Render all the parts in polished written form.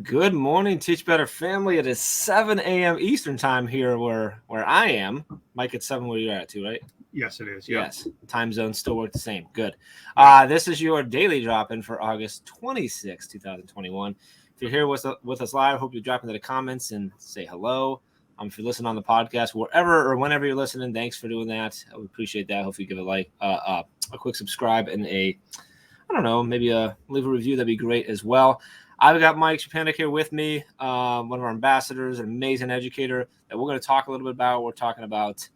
Good morning, Teach Better family. It is 7 a.m. Eastern time here where I am. Mike, it's 7 where you're at too, right? Yes, it is. Yep. Yes. Time zones still work the same. Good. This is your daily drop-in for August 26, 2021. If you're here with us live, hope you drop into the comments and say hello. If you listen on the podcast, wherever or whenever you're listening, thanks for doing that. I would appreciate that. Hopefully you give a quick subscribe and maybe leave a review. That'd be great as well. I've got Mike Szczepanik here with me, one of our ambassadors, an amazing educator that we're going to talk a little bit about. We're talking about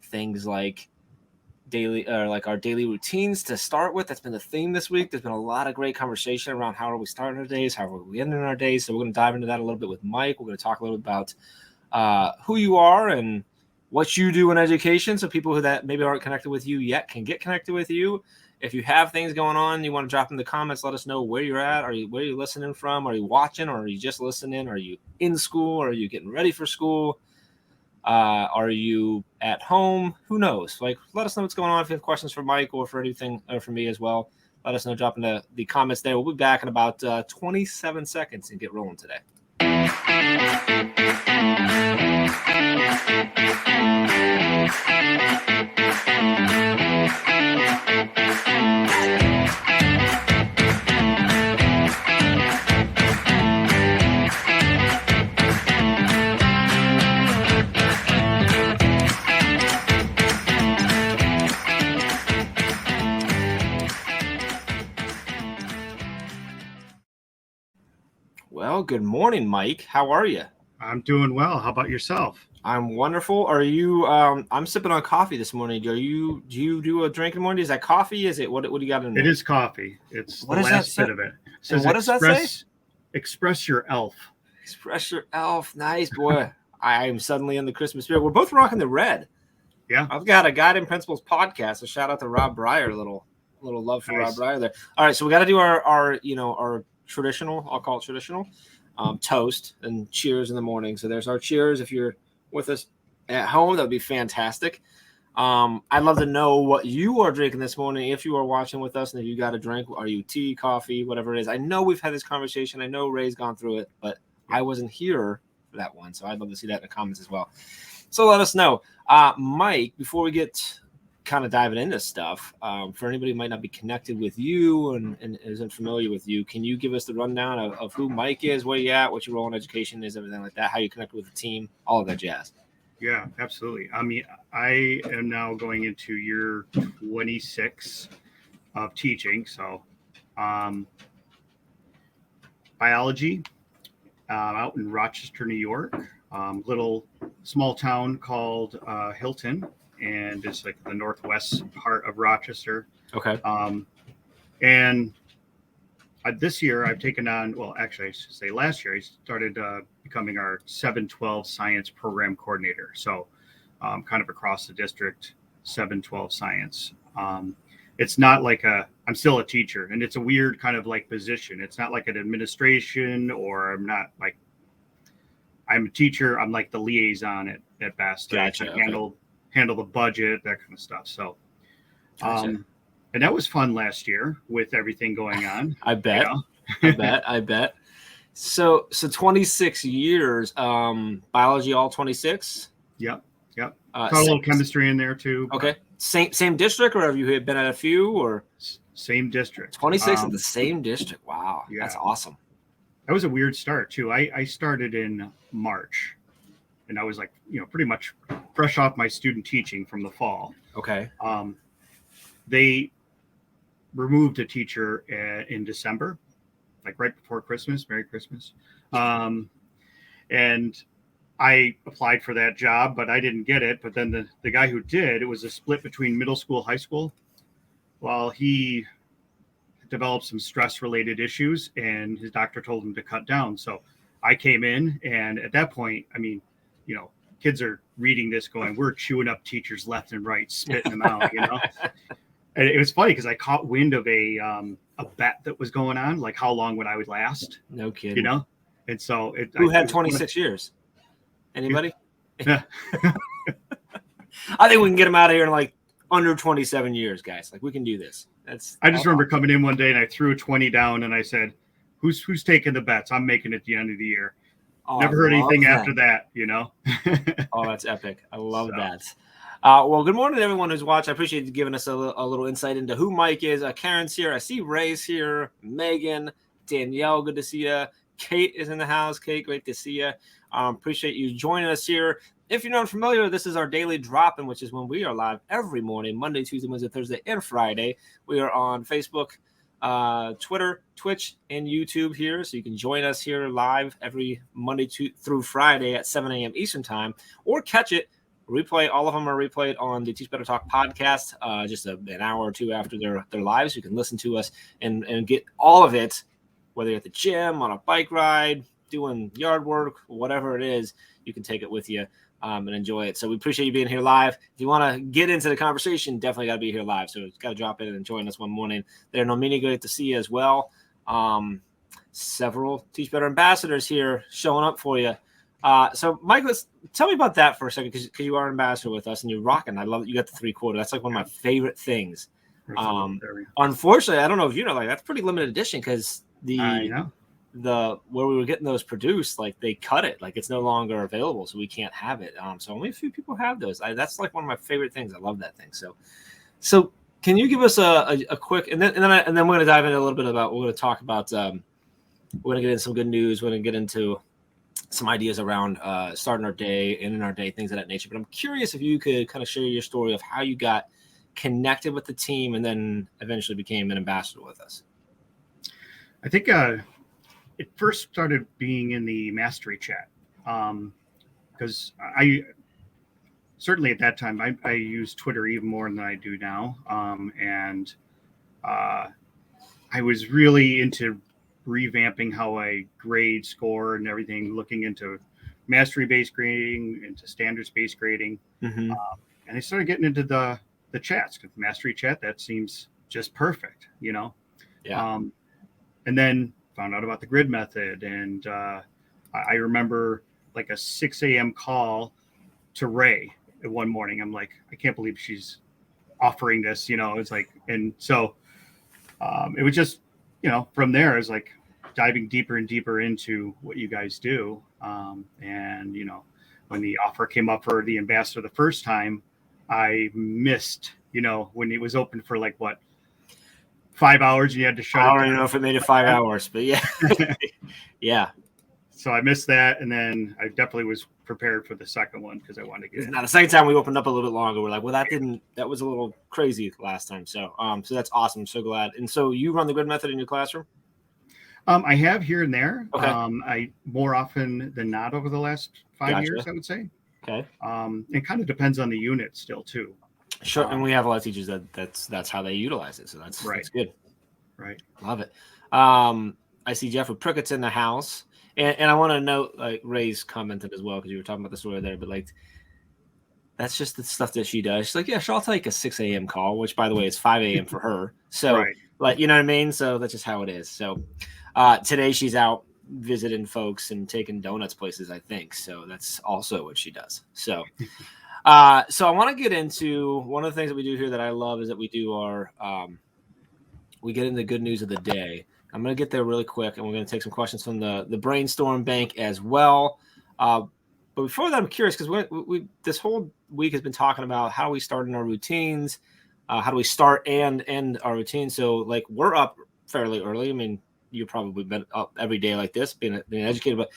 things like our daily routines to start with. That's been the theme this week. There's been a lot of great conversation around how are we starting our days, how are we ending our days. So we're going to dive into that a little bit with Mike. We're going to talk a little bit about who you are and what you do in education, so people that maybe aren't connected with you yet can get connected with you. If you have things going on, you want to drop in the comments, let us know where you're at. Where are you listening from? Are you watching, or are you just listening? Are you in school? Are you getting ready for school? Are you at home? Who knows? Let us know what's going on. If you have questions for Mike or for anything, or for me as well, let us know. Drop in the comments there. We'll be back in about 27 seconds and get rolling today. Well, good morning, Mike. How are you? I'm doing well. How about yourself? I'm wonderful. Are you? I'm sipping on coffee this morning. Do you do a drink in the morning? Is that coffee? Is it what do you got in there? It is coffee. It's the last bit of it. So what does that say? Express your elf. Express your elf. Nice, boy. I am suddenly in the Christmas spirit. We're both rocking the red. Yeah. I've got a Guiding Principles podcast. So shout out to Rob Breyer. Little love for Nice. Rob Breyer there. All right, so we got to do our traditional, I'll call it traditional, toast and cheers in the morning. So there's our cheers. If you're with us at home, that would be fantastic. I'd love to know what you are drinking this morning. If you are watching with us and if you got a drink, are you tea, coffee, whatever it is? I know we've had this conversation. I know Ray's gone through it, but I wasn't here for that one. So I'd love to see that in the comments as well. So let us know. Mike, before we get kind of diving into stuff, for anybody who might not be connected with you and isn't familiar with you, can you give us the rundown of who Mike is, where you at, what your role in education is, everything like that, how you connect with the team, all of that jazz? Yeah, absolutely. I mean, I am now going into year 26 of teaching. So biology out in Rochester, New York, little small town called Hilton. And it's like the northwest part of Rochester. Okay. And this year I've taken on, well, actually I should say last year I started becoming our 712 science program coordinator. So kind of across the district, 712 science. It's not like I'm still a teacher, and it's a weird kind of like position. It's not like an administration, or I'm a teacher. I'm like the liaison at best. Gotcha. I handle the budget, that kind of stuff. So, Gotcha. And that was fun last year with everything going on. I bet. I bet. So 26 years, biology, all 26. Yep. Got a little chemistry in there too. Okay. Same district, or have you been at a few, or same district? 26 in the same district. Wow. Yeah. That's awesome. That was a weird start too. I started in March. And I was like, pretty much fresh off my student teaching from the fall. Okay. They removed a teacher in December, like right before Christmas. Merry Christmas. And I applied for that job, but I didn't get it. But then the guy who did, it was a split between middle school, high school. Well, he developed some stress-related issues, and his doctor told him to cut down. So I came in, and at that point, I mean, kids are reading this going, we're chewing up teachers left and right, spitting them out, And it was funny because I caught wind of a bet that was going on, like how long would I would last? No kidding. And so who had 26 years? Anybody? Yeah. I think we can get them out of here in like under 27 years, guys. Like we can do this. I just remember coming in one day and I threw a 20 down and I said, who's taking the bets? I'm making it at the end of the year. Oh, Never heard anything after that, Oh, that's epic. I love So. that. Well, good morning to everyone who's watched. I appreciate you giving us a little insight into who Mike is. Karen's here. I see Ray's here. Megan, Danielle, good to see you. Kate is in the house. Kate, great to see you. Appreciate you joining us here. If you're not familiar, this is our daily drop-in, which is when we are live every morning, Monday, Tuesday, Wednesday, Thursday, and Friday. We are on Facebook, Twitter, Twitch, and YouTube here. So you can join us here live every Monday through Friday at 7 a.m. Eastern time, or catch it, replay. All of them are replayed on the Teach Better Talk podcast, just an hour or two after their lives. You can listen to us and get all of it, whether you're at the gym, on a bike ride, doing yard work, whatever it is, you can take it with you and enjoy it. So we appreciate you being here live. If you want to get into the conversation, definitely got to be here live. So got to drop in and join us one morning. There, Nomini, great to see you as well. Several Teach Better ambassadors here showing up for you. So Mike, tell me about that for a second, because you are an ambassador with us and you're rocking. I love that you got the 3/4. That's like one of my favorite things. Unfortunately, I don't know if you know, like that's pretty limited edition, because where we were getting those produced, like they cut it, like it's no longer available, so we can't have it. So only a few people have those. That's like one of my favorite things. I love that thing. So can you give us a quick, and then we're going to dive into a little bit about, we're going to talk about, we're going to get into some good news. We're going to get into some ideas around starting our day, ending our day, things of that nature. But I'm curious if you could kind of share your story of how you got connected with the team and then eventually became an ambassador with us. I think it first started being in the mastery chat, because I certainly at that time I used Twitter even more than I do now, and I was really into revamping how I grade, score, and everything, looking into mastery-based grading, into standards-based grading, and I started getting into the chats. Because mastery chat, that seems just perfect, Yeah. And then found out about the grid method, and I remember like a 6 a.m. call to Ray one morning. I'm like, I can't believe she's offering this, It's like, and so it was just, from there, I was like diving deeper and deeper into what you guys do. And when the offer came up for the ambassador the first time, I missed, when it was open for like what, 5 hours, and you had to shut it down. I don't even know if it made it 5 hours, but yeah. Yeah. So I missed that, and then I definitely was prepared for the second one because I wanted to get it. Now the second time we opened up a little bit longer, we're like, well, that was a little crazy last time. So so that's awesome. I'm so glad. And so you run the grid method in your classroom? I have here and there. Okay. I more often than not over the last 5 years, I would say. Okay. It kind of depends on the unit still too. Sure, and we have a lot of teachers that's how they utilize it, so that's good. Right, love it. I see Jeffrey Prickett's in the house, and I want to note, like Ray's commented as well, because you were talking about the story there, but like that's just the stuff that she does. She's like, yeah, sure, I'll take a 6 a.m. call, which by the way is 5 a.m. for her. So like, you know what I mean? So that's just how it is. So today she's out visiting folks and taking donuts places, I think. So that's also what she does. So so I want to get into one of the things that we do here that I love is that we do our we get into good news of the day. I'm going to get there really quick, and we're going to take some questions from the brainstorm bank as well. But before that, I'm curious, because we this whole week has been talking about how we start in our routines, how do we start and end our routine. So like we're up fairly early. I mean, you've probably been up every day like this, being educated, but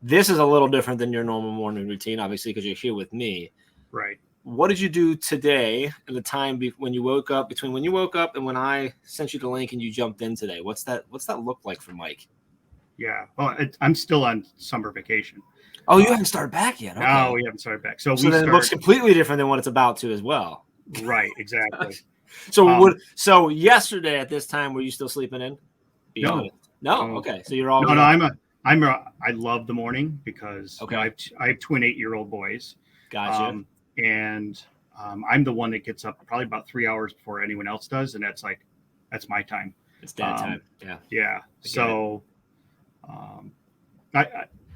this is a little different than your normal morning routine, obviously, because you're here with me. Right. What did you do today and the time when you woke up, between when you woke up and when I sent you the link and you jumped in today? What's that look like for Mike? Yeah. Well, I'm still on summer vacation. Oh, you haven't started back yet? Okay. No, we haven't started back. So then it looks completely different than what it's about to as well. Right. Exactly. So yesterday at this time, were you still sleeping in? No. Okay. So you're all I love the morning because I have twin 8-year-old boys. Gotcha. And I'm the one that gets up probably about 3 hours before anyone else does, and that's my time. It's dad time. Yeah. So I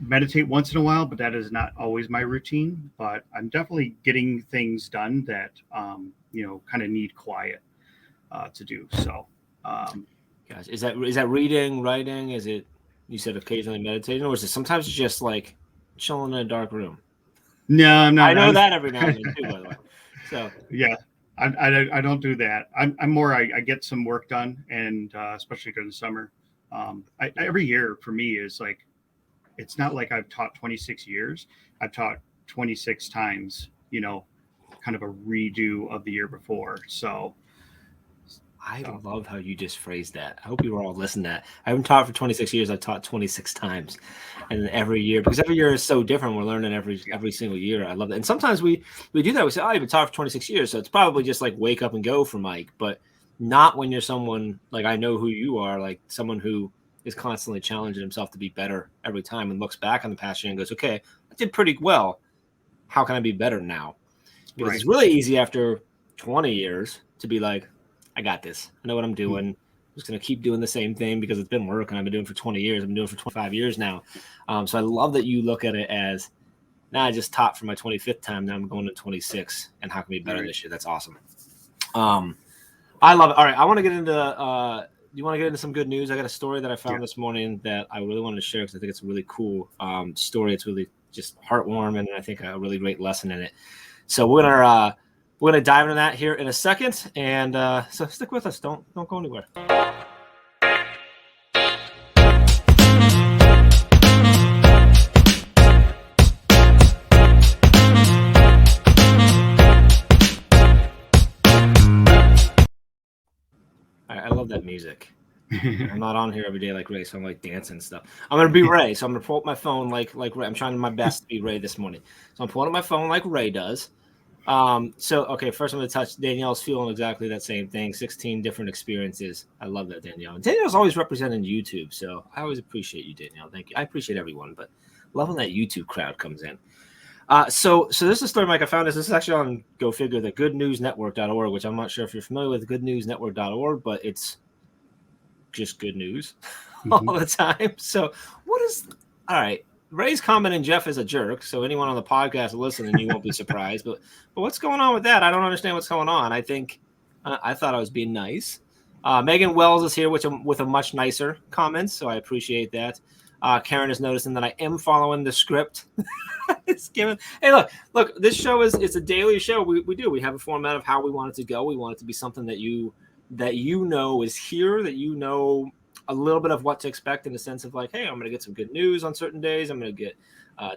meditate once in a while, but that is not always my routine. But I'm definitely getting things done that kind of need quiet to do. So Gosh, is that reading, writing? Is it, you said occasionally meditating, or is it sometimes just like chilling in a dark room? No, I'm I not. know that every now and then too, by the way. So Yeah, I don't do that. I'm more, I get some work done, and especially during the summer. Every year for me is like, it's not like I've taught 26 years. I've taught 26 times, kind of a redo of the year before. So I love how you just phrased that. I hope you were all listening to that. I haven't taught for 26 years. I've taught 26 times, and every year, because every year is so different. We're learning every single year. I love it. And sometimes we do that. We say, "Oh, you've been taught for 26 years," so it's probably just like wake up and go for Mike, but not when you're someone like I know who you are, like someone who is constantly challenging himself to be better every time and looks back on the past year and goes, "Okay, I did pretty well. How can I be better now?" Because right, it's really easy after 20 years to be like, I got this. I know what I'm doing. I'm just going to keep doing the same thing because it's been working. I've been doing it for 20 years. I've been doing it for 25 years now. So I love that you look at it as, now I just taught for my 25th time. Now I'm going to 26. And how can we be better right. this year? That's awesome. I love it. All right. I want to get into, you want to get into some good news? I got a story that I found this morning that I really wanted to share because I think it's a really cool story. It's really just heartwarming, and I think a really great lesson in it. So we're gonna dive into that here in a second, and so stick with us. Don't go anywhere. I love that music. I'm not on here every day like Ray, so I'm like dancing and stuff. I'm gonna be Ray, so I'm gonna pull up my phone like Ray. I'm trying my best to be Ray this morning. So I'm pulling up my phone like Ray does. So okay, first I'm gonna touch Danielle's feeling exactly that same thing. 16 different experiences. I love that, Danielle. And Danielle's always representing YouTube, so I always appreciate you, Danielle. Thank you. I appreciate everyone, but loving that YouTube crowd comes in. So this is a story, Mike. I found this. This is actually on Go Figure, the goodnewsnetwork.org, which I'm not sure if you're familiar with goodnewsnetwork.org, but it's just good news all the time. So what is all right? Ray's commenting Jeff is a jerk. So anyone on the podcast listening, you won't be surprised. But what's going on with that? I don't understand what's going on. I think I thought I was being nice. Megan Wells is here with a much nicer comment, so I appreciate that. Karen is noticing that I am following the script. It's given. Hey, look. This show it's a daily show. We have a format of how we want it to go. We want it to be something that you know is here, that you know a little bit of what to expect in the sense of like, hey, I'm going to get some good news on certain days. I'm going to get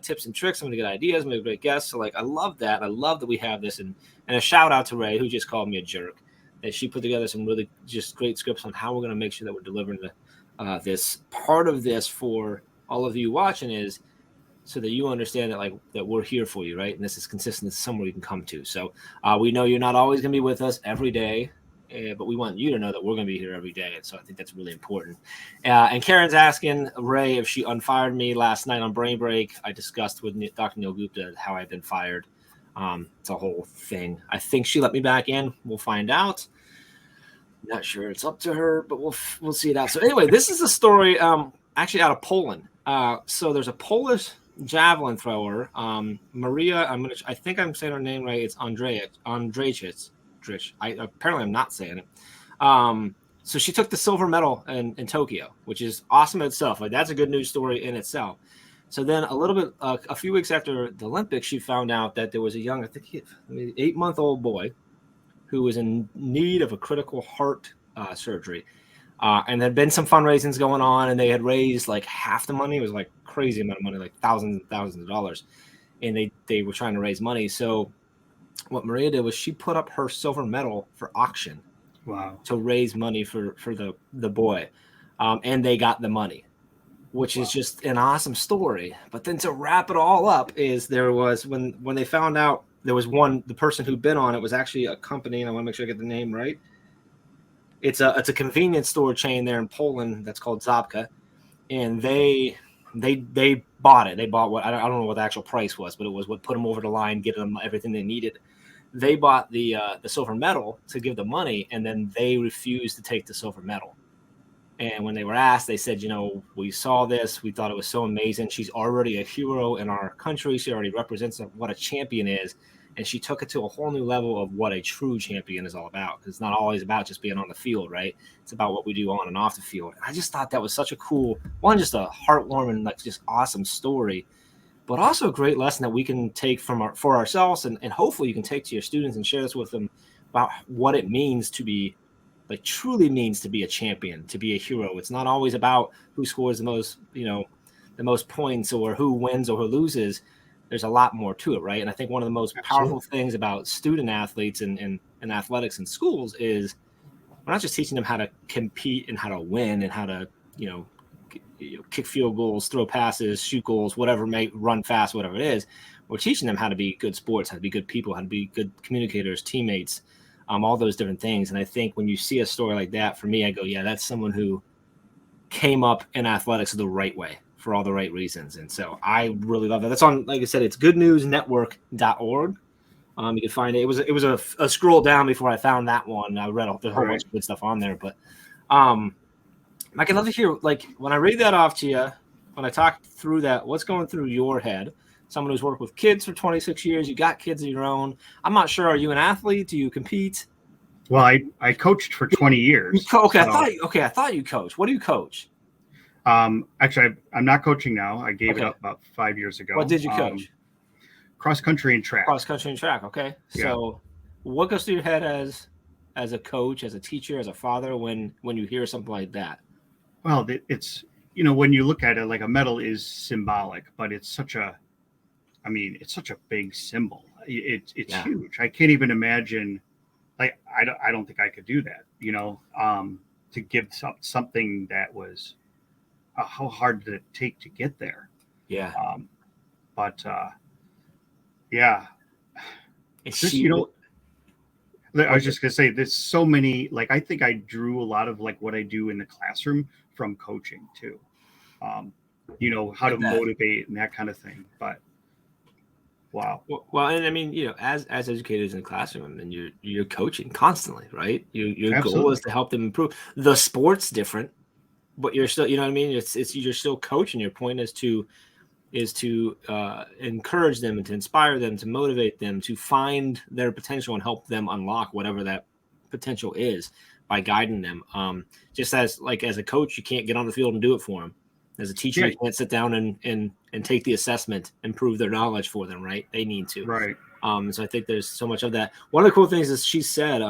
tips and tricks. I'm going to get ideas. I'm going to get great guests. So like, I love that. I love that we have this. And a shout out to Ray, who just called me a jerk. That she put together some really just great scripts on how we're going to make sure that we're delivering this part of this for all of you watching is so that you understand that like that we're here for you, right? And this is consistent. This is somewhere you can come to. So we know you're not always going to be with us every day. But we want you to know that we're going to be here every day. And so I think that's really important. And Karen's asking Ray if she unfired me last night on Brain Break. I discussed with Dr. Neil Gupta how I've been fired. It's a whole thing. I think she let me back in. We'll find out. Not sure it's up to her, but we'll see it out. So anyway, this is a story actually out of Poland. So there's a Polish javelin thrower, Maria. I think I'm saying her name right. It's Andrzejczyk. Apparently I'm not saying it. So she took the silver medal in Tokyo, which is awesome in itself. Like that's a good news story in itself. So then a few weeks after the Olympics, she found out that there was a young, I think 8-month-old boy who was in need of a critical heart surgery. And there had been some fundraisings going on, and they had raised like half the money. It was like crazy amount of money, like thousands and thousands of dollars. And they were trying to raise money. So what Maria did was she put up her silver medal for auction. Wow. To raise money for the boy. And they got the money, which is just an awesome story. But then to wrap it all up is there was when they found out there was the person who'd been on it was actually a company, and I want to make sure I get the name right. It's a convenience store chain there in Poland that's called Zabka, and they bought it. They bought what I don't know what the actual price was, but it was what put them over the line, get them everything they needed. They bought the silver medal to give the money, and then they refused to take the silver medal. And when they were asked, they said, we saw this. We thought it was so amazing. She's already a hero in our country. She already represents what a champion is. and she took it to a whole new level of what a true champion is all about. Because it's not always about just being on the field, right? It's about what we do on and off the field. I just thought that was such a cool one, just a heartwarming, like just awesome story, but also a great lesson that we can take for ourselves, and hopefully you can take to your students and share this with them about what it means to be, like truly means to be a champion, to be a hero. It's not always about who scores the most, the most points or who wins or who loses. There's a lot more to it, right? And I think one of the most powerful things about student athletes and athletics in schools is we're not just teaching them how to compete and how to win and how to, kick field goals, throw passes, shoot goals, whatever, run fast, whatever it is. We're teaching them how to be good sports, how to be good people, how to be good communicators, teammates, all those different things. And I think when you see a story like that, for me, I go, yeah, that's someone who came up in athletics the right way for all the right reasons. And so I really love that. That's on, like I said, it's goodnewsnetwork.org. You can find it. It was a scroll down before I found that one. I read the whole bunch of good stuff on there, but Mike, I'd love to hear, like, when I read that off to you, when I talk through that, what's going through your head? Someone who's worked with kids for 26 years, you got kids of your own. I'm not sure. Are you an athlete? Do you compete? Well, I coached for 20 years. Okay, so. I thought you coached. What do you coach? Actually, I'm not coaching now. I gave it up about 5 years ago. What did you coach? Cross country and track. Cross country and track. Okay. So what goes through your head as a coach, as a teacher, as a father when you hear something like that? Well, it's, when you look at it, like a medal is symbolic, but it's such a big symbol. It's huge. I can't even imagine, like, I don't think I could do that, to give something that was, how hard did it take to get there? Yeah. Yeah. It's just, I was just going to say, there's so many, like, I think I drew a lot of like what I do in the classroom from coaching too. How to motivate and that kind of thing. But wow. Well, and I mean, as educators in the classroom, and you're coaching constantly, right? Your goal is to help them improve. The sport's different, but you're still, it's you're still coaching. Your point is to encourage them and to inspire them, to motivate them, to find their potential and help them unlock whatever that potential is by guiding them. Just as a coach, you can't get on the field and do it for them. As a teacher, you can't sit down and take the assessment and prove their knowledge for them, right? They need to. Right. So I think there's so much of that. One of the cool things is she said,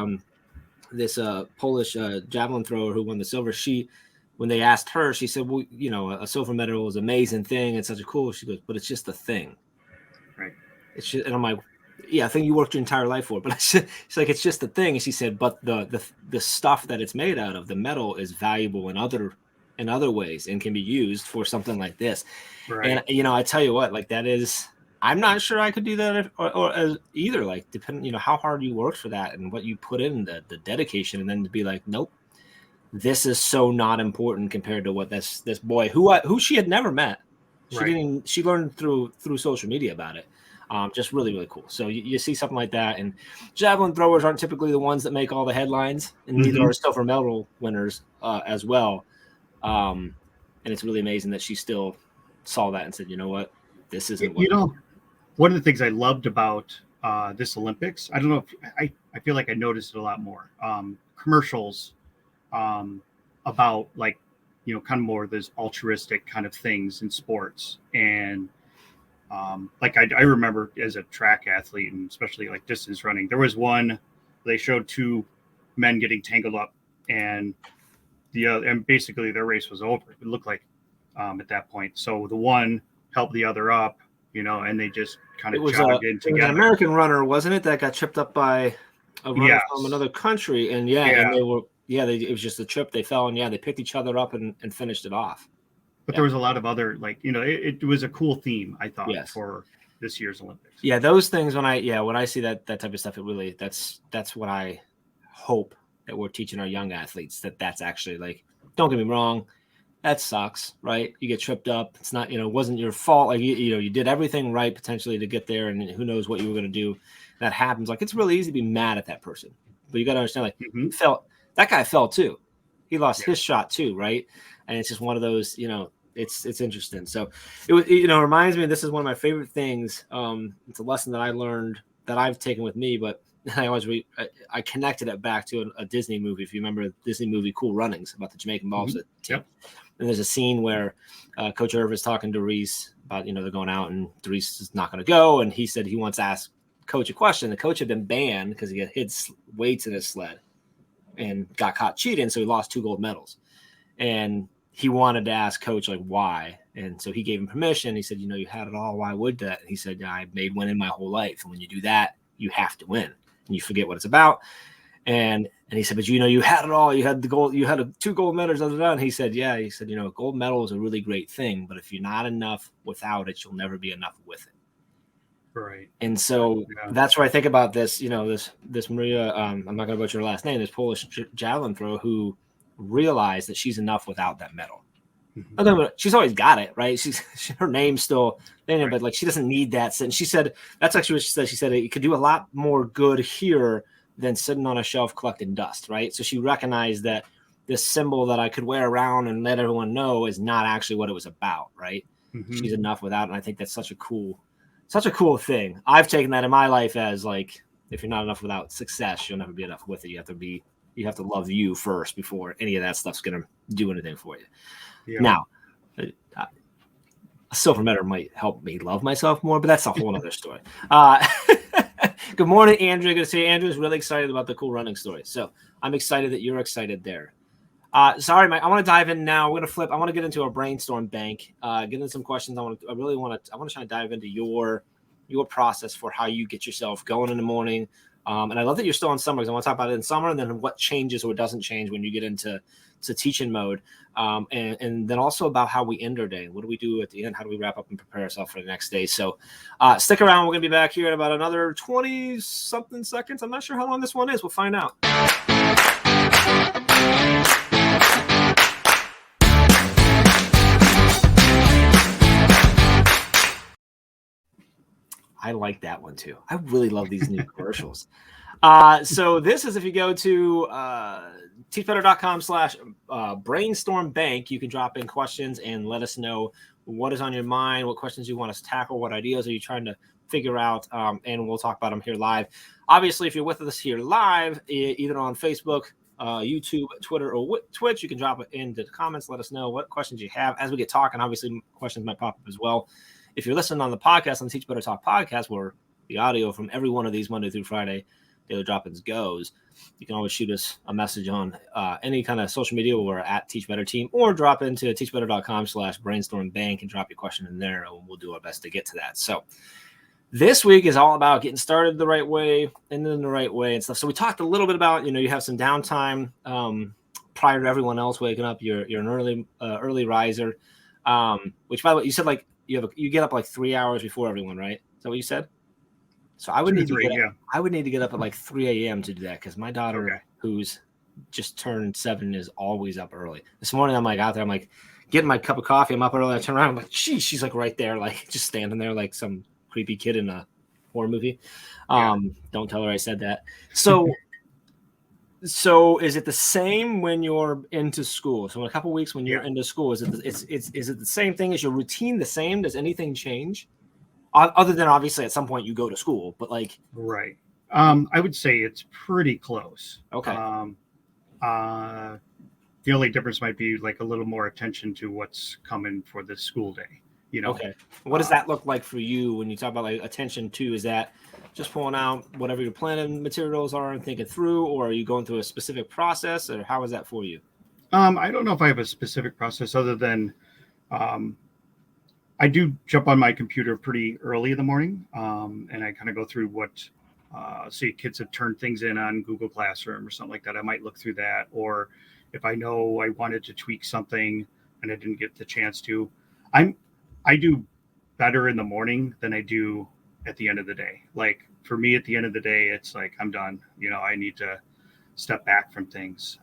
this Polish javelin thrower who won the silver, when they asked her, she said, well, a silver medal is an amazing thing. It's such a cool. She goes, but it's just a thing. Right. It's just, and I'm like, yeah, I think you worked your entire life for it. But she's like, it's just a thing. And she said, but the stuff that it's made out of, the metal, is valuable in other ways and can be used for something like this. Right. And, I tell you what, like that is, I'm not sure I could do that or either, like, depending, how hard you worked for that and what you put in the dedication, and then to be like, nope. This is so not important compared to what this boy who she had never met. She learned through social media about it. Just really, really cool. So you see something like that, and javelin throwers aren't typically the ones that make all the headlines, and neither are silver medal winners as well. And it's really amazing that she still saw that and said, you know what, this isn't what one of the things I loved about this Olympics, I don't know if I feel like I noticed it a lot more. Commercials about, like, kind of more those altruistic kind of things in sports. And like I remember as a track athlete, and especially like distance running, there was one, they showed two men getting tangled up, and and basically their race was over. It looked like at that point. So the one helped the other up, and they just kind of jogged in together. It was an American runner, wasn't it, that got tripped up by a runner from another country? And and they were. Yeah, it was just a trip. They fell, and they picked each other up and finished it off. But there was a lot of other, like, it was a cool theme, I thought, for this year's Olympics. Yeah, those things, when I see that type of stuff, it really, that's what I hope that we're teaching our young athletes, that's actually, like, don't get me wrong, that sucks, right? You get tripped up. It's not, it wasn't your fault. Like, you did everything right potentially to get there, and who knows what you were going to do. That happens. Like, it's really easy to be mad at that person, but you got to understand, like, that guy fell too. He lost his shot too, right? And it's just one of those, it's interesting. So it reminds me, this is one of my favorite things. It's a lesson that I learned that I've taken with me, but I connected it back to a Disney movie. If you remember the Disney movie Cool Runnings about the Jamaican Bobsled team. Yep. And there's a scene where Coach Irv is talking to Reese about, they're going out and Reese is not going to go. And he said he wants to ask Coach a question. The coach had been banned because he had hid weights in his sled and got caught cheating. So he lost 2 gold medals. And he wanted to ask Coach, like, why? And so he gave him permission. He said, you had it all. Why would that? And he said, I made winning my whole life. And when you do that, you have to win. And you forget what it's about. And he said, but you had it all. You had the gold. You had 2 gold medals. And he said, yeah. He said, a gold medal is a really great thing, but if you're not enough without it, you'll never be enough with it. Right. And so that's where I think about this. This Maria. I'm not going to butcher her last name. This Polish javelin thrower who realized that she's enough without that medal. Mm-hmm. She's always got it, right? Her name's still there, but like she doesn't need that. And she said that's actually what she said. She said it could do a lot more good here than sitting on a shelf collecting dust, right? So she recognized that this symbol that I could wear around and let everyone know is not actually what it was about, right? Mm-hmm. She's enough without, and I think that's such a cool thing. I've taken that in my life as like, if you're not enough without success, you'll never be enough with it. You have to love you first before any of that stuff's gonna do anything for you. Yeah. Now, a silver medal might help me love myself more, but that's a whole other story. Good morning, Andrew. Good to see you. Andrew's really excited about the Cool Running story. So I'm excited that you're excited there. Sorry, Mike. I want to dive in now. We're going to flip. I want to get into our brainstorm bank, get into some questions. I want to try to dive into your process for how you get yourself going in the morning. And I love that you're still in summer because I want to talk about it in summer and then what changes or doesn't change when you get into teaching mode. And then also about how we end our day. What do we do at the end? How do we wrap up and prepare ourselves for the next day? So stick around. We're going to be back here in about another 20-something seconds. I'm not sure how long this one is. We'll find out. I like that one too. I really love these new commercials. So this is if you go to teachbetter.com/brainstorm bank, you can drop in questions and let us know what is on your mind, what questions you want us to tackle, what ideas are you trying to figure out, and we'll talk about them here live. Obviously, if you're with us here live, either on Facebook, YouTube, Twitter, or Twitch, you can drop it into the comments. Let us know what questions you have. As we get talking, obviously, questions might pop up as well. If you're listening on the podcast, on Teach Better Talk podcast, where the audio from every one of these Monday through Friday daily drop-ins goes, you can always shoot us a message on any kind of social media. We're at Teach Better Team, or drop into teachbetter.com/brainstorm bank and drop your question in there, and we'll do our best to get to that. So this week is all about getting started the right way, and then the right way and stuff. So we talked a little bit about, you have some downtime prior to everyone else waking up. You're an early riser, which, by the way, you said like you get up like 3 hours before everyone, right? Is that what you said? So I would need to get up at like 3 a.m. to do that because my daughter, who's just turned 7, is always up early. This morning I'm like out there, I'm like getting my cup of coffee. I'm up early. I turn around, I'm like, she's like right there, like just standing there like some creepy kid in a horror movie. Don't tell her I said that. So is it the same when you're into school? So in a couple of weeks when you're into school, is it the same thing? Is your routine the same? Does anything change? Other than obviously at some point you go to school, but like right. I would say it's pretty close. Okay. The only difference might be like a little more attention to what's coming for the school day. Okay. What does that look like for you when you talk about like attention to? Is that just pulling out whatever your planning materials are and thinking through, or are you going through a specific process, or how is that for you? I don't know if I have a specific process other than I do jump on my computer pretty early in the morning, and I kind of go through what, say kids have turned things in on Google Classroom or something like that. I might look through that, or if I know I wanted to tweak something and I didn't get the chance to, I do better in the morning than I do at the end of the day. Like for me, at the end of the day, it's like, I'm done. I need to step back from things.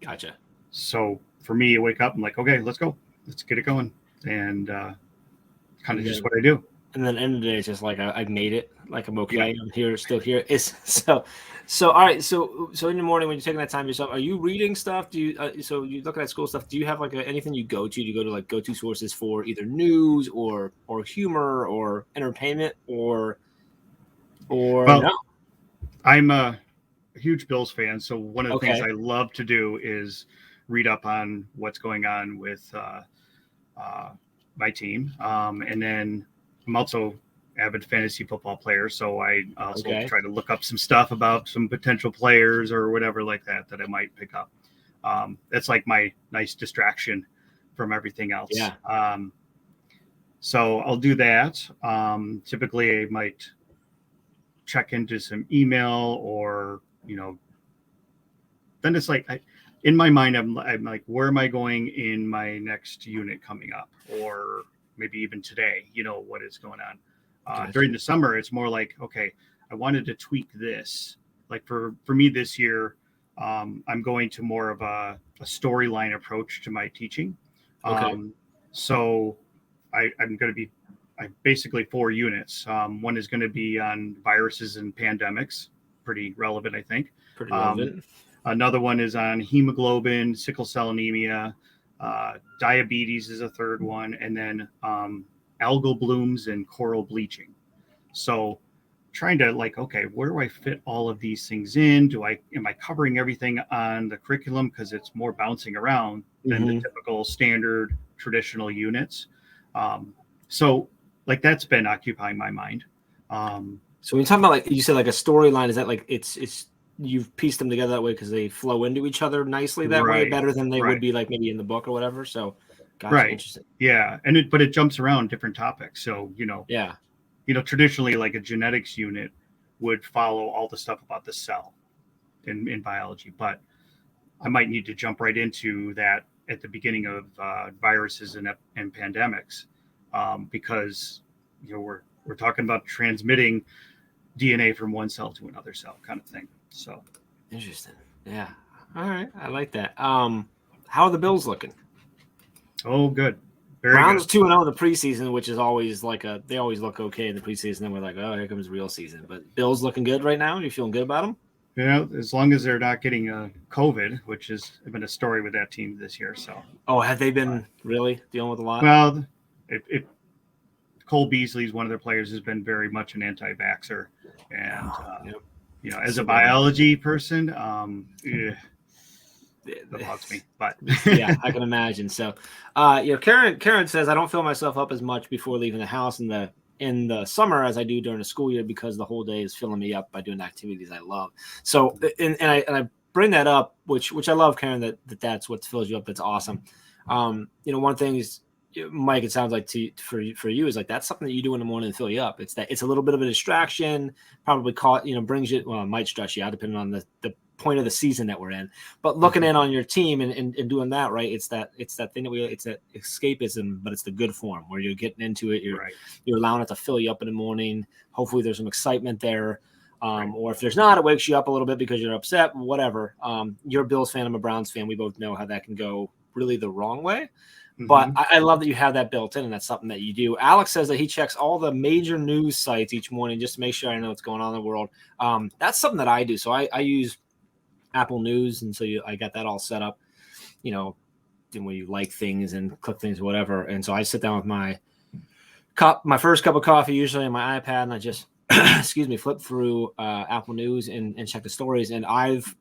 Gotcha. So for me, I wake up, I'm like, okay, let's go. Let's get it going. And kind of just what I do. And then end of the day, it's just like I've made it. Like I'm okay. Yeah. I'm here, still here. So all right. So in the morning when you're taking that time yourself, are you reading stuff? Do you so you looking at school stuff? Do you have like anything you go to? Do you go to like go-to sources for either news or humor or entertainment, or or Well, no? I'm a huge Bills fan, so one of the things Okay. I love to do is read up on what's going on with my team, and then I'm also avid fantasy football player, so I also Okay. try to look up some stuff about some potential players or whatever like that I might pick up. That's like my nice distraction from everything else. Yeah. So I'll do that. Typically, I might check into some email or, then it's like in my mind, I'm like, where am I going in my next unit coming up? Or maybe even today, what is going on. During Gotcha. the summer, it's more like, okay, I wanted to tweak this. Like for me this year, I'm going to more of a storyline approach to my teaching. Okay. So I'm going to be basically 4 units. One is going to be on viruses and pandemics, pretty relevant, I think. Pretty Um, relevant. Another one is on hemoglobin, sickle cell anemia, diabetes is a third one, and then algal blooms and coral bleaching. So trying to like, okay, where do I fit all of these things in? Am I covering everything on the curriculum because it's more bouncing around than the Mm-hmm. typical standard traditional units? So like that's been occupying my mind. So when you talk about like you said like a storyline, is that like it's you've pieced them together that way because they flow into each other nicely that way, Right, better than they would right, be like maybe in the book or whatever. So gotcha, right. interesting. Yeah, but it jumps around different topics. So Yeah. traditionally like a genetics unit would follow all the stuff about the cell in biology, but I might need to jump right into that at the beginning of viruses and pandemics, because we're talking about transmitting DNA from one cell to another cell, kind of thing. So, Interesting. Yeah. All right. I like that. How are the Bills looking? oh, good, very Browns good. 2-0 in the preseason, which is always like they always look okay in the preseason. Then we're like, oh, here comes the real season. But Bills looking good right now. You feeling good about them? As long as they're not getting COVID, which has been a story with that team this year. So, Oh, have they uh, been really dealing with a lot? well, it Cole Beasley's one of their players has been very much an anti-vaxxer, and Oh, yep. as a So going on. biology person, that bugs me. But Yeah, I can imagine. So, Karen says I don't fill myself up as much before leaving the house in the summer as I do during the school year because the whole day is filling me up by doing activities I love. So, and I bring that up, which I love, Karen, that's what fills you up. That's awesome. One thing is, Mike, it sounds like for you is like that's something that you do in the morning to fill you up. It's a little bit of a distraction, probably brings you, well, it might stress you out depending on the point of the season that we're in. But looking in on your team and doing that, right? It's that thing it's that escapism, but it's the good form where you're getting into it. right, You're allowing it to fill you up in the morning. Hopefully there's some excitement there. right. Or if there's not, it wakes you up a little bit because you're upset, whatever. You're a Bills fan, I'm a Browns fan. We both know how that can go really the wrong way. But Mm-hmm. I love that you have that built in, and that's something that you do. Alex says that he checks all the major news sites each morning just to make sure I know what's going on in the world. That's something that I do. So I use Apple News, and so I got that all set up, when you like things and click things, whatever. And so I sit down with my first cup of coffee, usually on my iPad, and I just, flip through Apple News and check the stories. And I've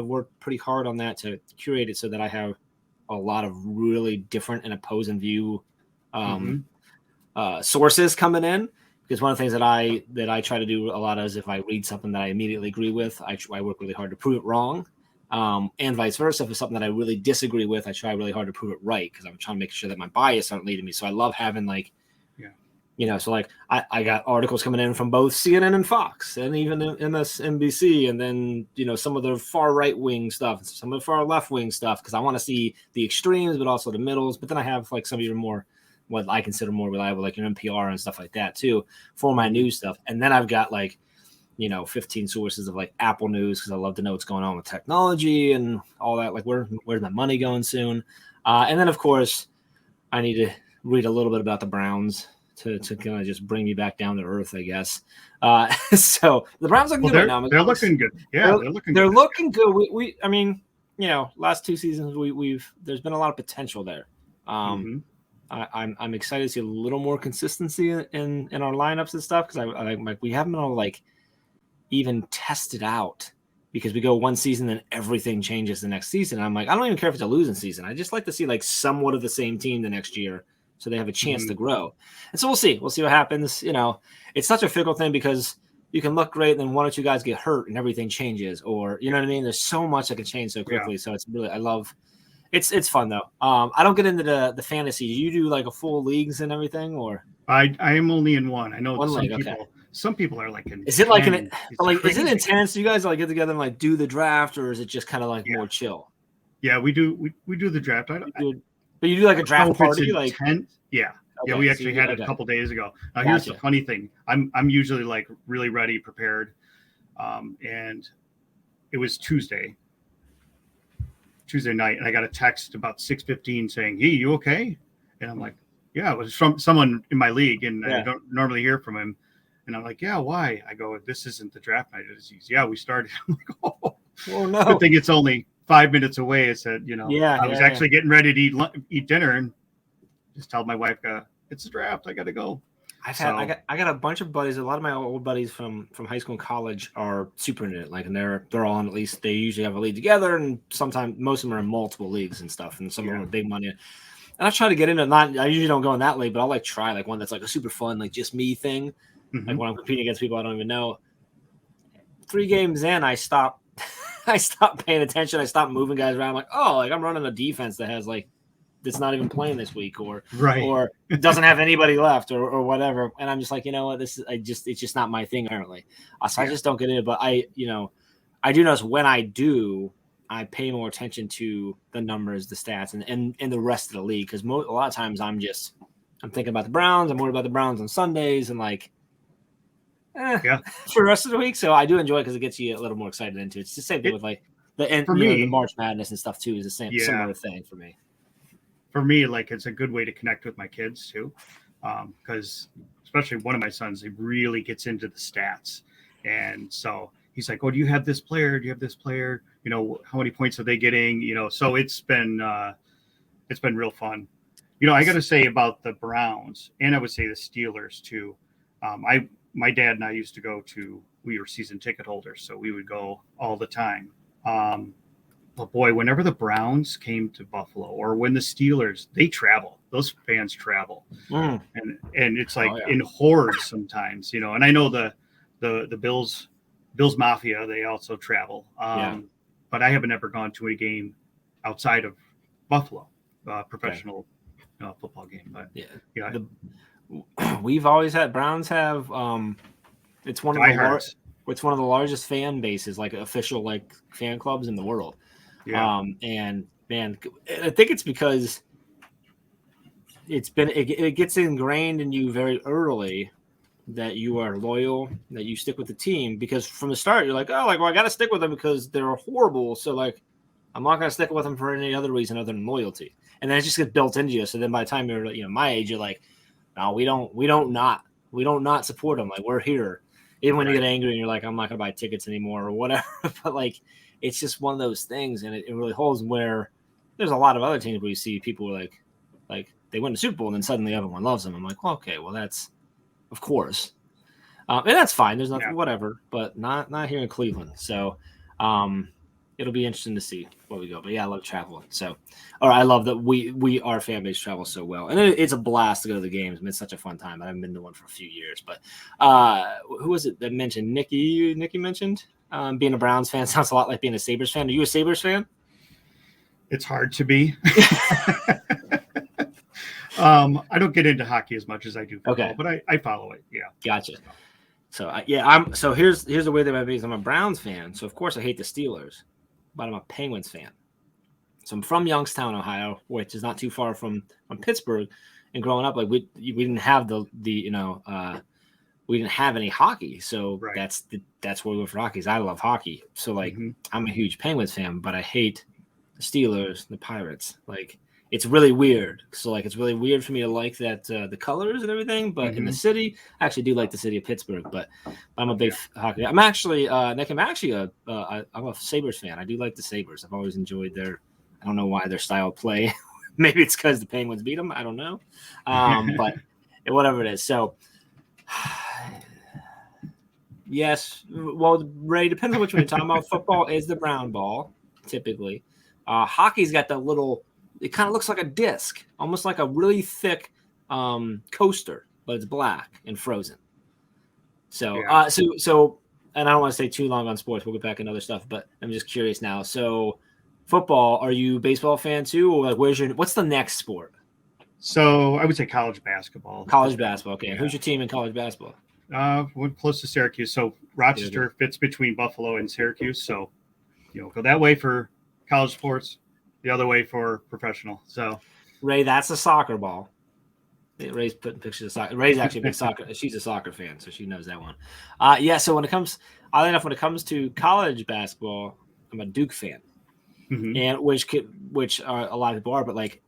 worked pretty hard on that to curate it so that I have a lot of really different and opposing view Mm-hmm. sources coming in. Because one of the things that I try to do a lot is if I read something that I immediately agree with, I work really hard to prove it wrong, and vice versa. If it's something that I really disagree with, I try really hard to prove it right because I'm trying to make sure that my bias aren't leading me. So I love having so like I got articles coming in from both CNN and Fox and even MSNBC, and then some of the far right wing stuff, some of the far left wing stuff, because I want to see the extremes but also the middles. But then I have like some of your more what I consider more reliable, like your NPR and stuff like that too, for my news stuff. And then I've got 15 sources of like Apple News because I love to know what's going on with technology and all that. Like where's my money going soon? And then of course I need to read a little bit about the Browns to kind of just bring me back down to earth, I guess. So the Browns looking Well, good right now. they're looking good. Yeah, they're looking They're good. looking good. We I mean, last 2 seasons we've there's been a lot of potential there. Mm-hmm. I'm excited to see a little more consistency in our lineups and stuff because I like we haven't been all like even tested out because we go one season and everything changes the next season. And I'm like, I don't even care if it's a losing season. I just like to see like somewhat of the same team the next year so they have a chance to grow. And so we'll see. We'll see what happens. You know, it's such a fickle thing because you can look great and then one or two guys get hurt and everything changes, or you know what I mean? There's so much that can change so quickly. Yeah. So it's really I love it's fun though. I don't get into the fantasy. Do you do like a full leagues and everything, or I am only in one. I know one some league, people. Okay. Some people are like in. Is it like an like crazy. Is it intense? Do you guys like get together and like do the draft, or is it just kind of like more chill? Yeah, we do. We do the draft. But you do like a draft party, like yeah. Okay, yeah, we actually had it a couple days ago. Now here's the funny thing. I'm usually like really ready, prepared, and it was Tuesday night, and I got a text about 6:15 saying, "Hey, you okay?" And I'm like, "Yeah." It was from someone in my league, and I don't normally hear from him. And I'm like, "Yeah, why?" I go, "This isn't the draft night." Yeah, we started. I'm like, "Oh no!" Good thing it's only 5 minutes away. I said, I was actually getting ready to eat dinner, and just told my wife, "It's a draft. I got to go." I got a bunch of buddies. A lot of my old buddies from high school and college are super into it. Like, and they're all in, at least they usually have a league together, and sometimes most of them are in multiple leagues and stuff. And some of them are big money. And I try to get into I usually don't go in that league, but I'll like try like one that's like a super fun, like just me thing. Mm-hmm. Like when I'm competing against people I don't even know. 3 games in, I stopped paying attention. I stopped moving guys around. I'm like, oh, like I'm running a defense that has like that's not even playing this week, or doesn't have anybody left, or whatever. And I'm just like, you know what, it's just not my thing apparently. So I just don't get into it. But I do notice when I do, I pay more attention to the numbers, the stats, and the rest of the league because a lot of times I'm thinking about the Browns. I'm worried about the Browns on Sundays and like. For the rest of the week, so I do enjoy it because it gets you a little more excited into it. It's the same thing with like the March Madness and stuff too. Is the same similar thing for me. For me, like it's a good way to connect with my kids too, because especially one of my sons, he really gets into the stats, and so he's like, "Oh, do you have this player? Do you have this player? How many points are they getting? So it's been real fun. I got to say about the Browns, and I would say the Steelers too. My dad and I used to go we were season ticket holders, so we would go all the time. But boy, whenever the Browns came to Buffalo or when the Steelers, they travel, those fans travel. And it's like in hordes sometimes, and I know the Bills Mafia, they also travel. But I haven't ever gone to a game outside of Buffalo, professional football game. But we've always had Browns have it's one of the largest fan bases, like official like fan clubs in the world. And man, I think it's because it gets ingrained in you very early that you are loyal, that you stick with the team, because from the start you're like, oh, like, well, I got to stick with them because they're horrible, so like I'm not going to stick with them for any other reason other than loyalty. And then it just gets built into you. So then by the time you're my age, you're like, no, we don't not support them. Like, we're here. Even when you get angry and you're like, I'm not going to buy tickets anymore or whatever. But like, it's just one of those things, and it really holds. Where there's a lot of other teams where you see people like they win the Super Bowl and then suddenly everyone loves them. I'm like, well, okay, well that's of course, and that's fine. There's nothing, whatever, but not here in Cleveland. So it'll be interesting to see where we go. But yeah, I love traveling. So, I love that our fan base travels so well, and it's a blast to go to the games. I mean, it's such a fun time. I haven't been to one for a few years, but who was it that mentioned Nikki? Nikki mentioned being a Browns fan sounds a lot like being a Sabres fan. Are you a Sabres fan? It's hard to be. I don't get into hockey as much as I do football, but I follow it. Yeah, gotcha. So here's the way that my base. I'm a Browns fan, so of course I hate the Steelers, but I'm a Penguins fan. So I'm from Youngstown, Ohio, which is not too far from Pittsburgh. And growing up, like we didn't have we didn't have any hockey, so that's where we went for hockey. I love hockey, so like I'm a huge Penguins fan, but I hate the Steelers, the Pirates. Like, it's really weird. So like, it's really weird for me to like that the colors and everything. But in the city, I actually do like the city of Pittsburgh. But I'm a big hockey. I'm actually Nick. I'm actually I'm a Sabres fan. I do like the Sabres. I've always enjoyed I don't know why their style of play Maybe it's because the Penguins beat them. I don't know. But whatever it is. So, yes. Well, Ray, depends on which one you're talking about. Football is the brown ball, typically. Hockey's got the little, it kind of looks like a disc, almost like a really thick coaster, but it's black and frozen. So, and I don't want to stay too long on sports. We'll get back into other stuff, but I'm just curious now. So, football, are you a baseball fan too? Or like, what's the next sport? So I would say college basketball. College basketball. Okay. Yeah. Who's your team in college basketball? We're close to Syracuse. So Rochester fits between Buffalo and Syracuse. So, go that way for college sports, the other way for professional. So, Ray, that's a soccer ball. Ray's putting pictures of soccer. Ray's actually a big soccer. She's a soccer fan, so she knows that one. So when it comes to college basketball, I'm a Duke fan, and which a lot of people are. But like